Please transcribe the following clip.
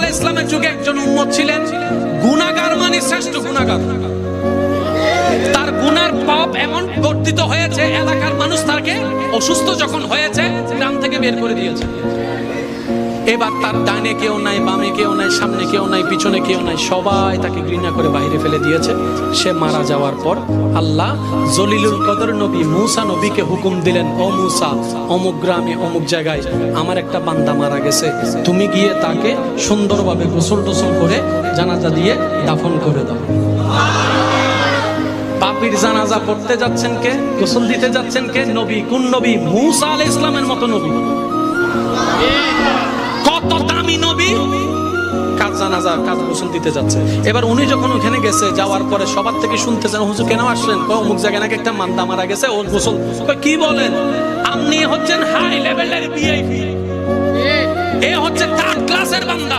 আলাইহিস সালামের যুগে একজন উম্মত ছিলেন, গুনাহগার মানে শ্রেষ্ঠ গুনাহগার। তার গুনার পাপ এমন বর্ধিত হয়েছে, এলাকার মানুষ তাকে অসুস্থ যখন হয়েছে গ্রাম থেকে বের করে দিয়েছে। এবার তার ডানে কেউ নাই, বামে কেউ নাই, সামনে কেউ নাই, পিছনে কেউ নাই, সবাই তাকে ঘৃণা করে বাইরে ফেলে দিয়েছে। সে মারা যাওয়ার পর আল্লাহ জলিলুল কদর নবী মুসা নবীকে হুকুম দিলেন, ও মুসা, অমুক গ্রামে অমুক জায়গায় আমার একটা বান্দা মারা গেছে, তুমি গিয়ে তাকে সুন্দরভাবে গোসল টোসল করে জানাজা দিয়ে দাফন করে দাও। পাপীর জানাজা পড়তে যাচ্ছেন কে? গোসল দিতে যাচ্ছেন কে? নবী। কোন নবী? মুসা আলাইহিস সালামের মতো নবী। কত দামি নবী, কাজ জানাজা কাজ গোসল দিতে যাচ্ছে। এবার উনি যখন ওখানে গেছে, যাওয়ার পরে সবার থেকে শুনতেছেন, হুজুর কেন আসলেন? অমুক জায়গায় নাকি একটা মান্দা মারা গেছে, ওর গোসল। কি বলেন? আপনি হচ্ছেন হাই লেভেলের ভিআইপি, এ হচ্ছে থার্ড ক্লাসের বান্দা।